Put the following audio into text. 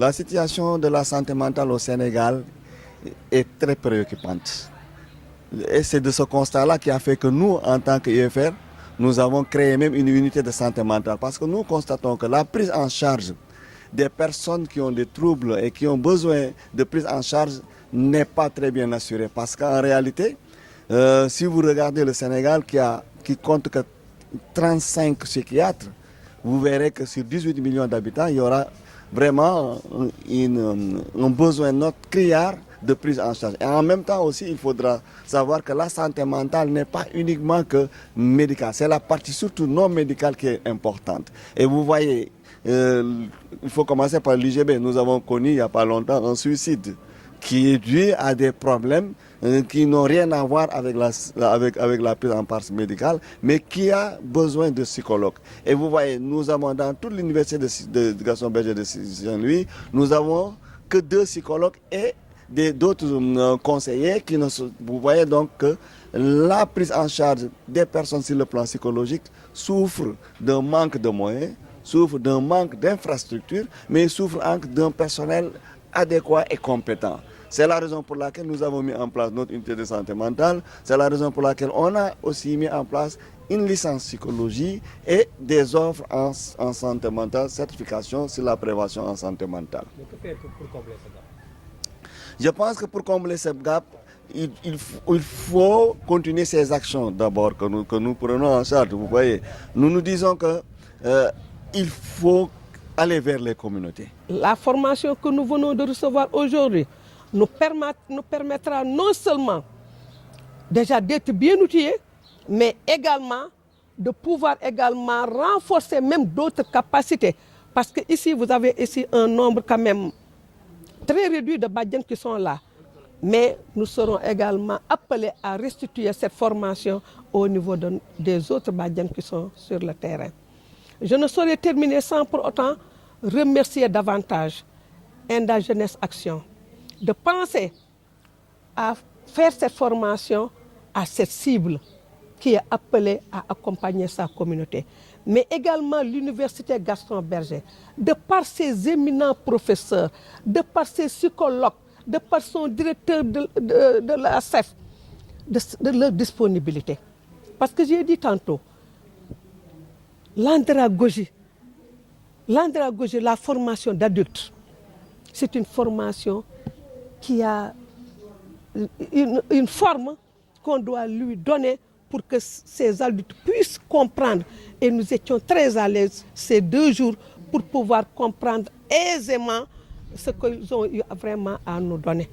La situation de la santé mentale au Sénégal est très préoccupante. Et c'est de ce constat-là qui a fait que nous, en tant qu'UFR, nous avons créé même une unité de santé mentale. Parce que nous constatons que la prise en charge des personnes qui ont des troubles et qui ont besoin de prise en charge n'est pas très bien assurée. Parce qu'en réalité, si vous regardez le Sénégal qui compte que 35 psychiatres, vous verrez que sur 18 millions d'habitants, il y aura vraiment un besoin notre criard de prise en charge. Et en même temps aussi, il faudra savoir que la santé mentale n'est pas uniquement que médicale. C'est la partie surtout non médicale qui est importante. Et vous voyez, il faut commencer par l'IGB. Nous avons connu il n'y a pas longtemps un suicide qui est dû à des problèmes qui n'ont rien à voir avec la prise en charge médicale, mais qui a besoin de psychologues. Et vous voyez, nous avons dans toute l'université de Gaston Berger de Saint-Louis, nous avons que 2 psychologues et d'autres conseillers qui vous voyez donc que la prise en charge des personnes sur le plan psychologique souffre d'un manque de moyens, souffre d'un manque d'infrastructures, mais souffre d'un personnel adéquat et compétent. C'est la raison pour laquelle nous avons mis en place notre unité de santé mentale. C'est la raison pour laquelle on a aussi mis en place une licence psychologie et des offres en santé mentale, certification sur la prévention en santé mentale. Mais que faire pour combler ce gap? Je pense que pour combler ce gap, il faut continuer ces actions d'abord que nous prenons en charge. Vous voyez, nous nous disons que il faut aller vers les communautés. La formation que nous venons de recevoir aujourd'hui nous permettra non seulement déjà d'être bien outillés, mais également de pouvoir également renforcer même d'autres capacités. Parce que ici, vous avez ici un nombre quand même très réduit de Badians qui sont là. Mais nous serons également appelés à restituer cette formation au niveau des autres Badians qui sont sur le terrain. Je ne saurais terminer sans pour autant remercier davantage Enda Jeunesse Action de penser à faire cette formation à cette cible qui est appelée à accompagner sa communauté. Mais également l'université Gaston Berger, de par ses éminents professeurs, de par ses psychologues, de par son directeur de la CEF, de leur disponibilité. Parce que j'ai dit tantôt, l'andragogie, la formation d'adultes, c'est une formation qui a une forme qu'on doit lui donner pour que ces adultes puissent comprendre. Et nous étions très à l'aise ces 2 jours pour pouvoir comprendre aisément ce qu'ils ont eu vraiment à nous donner.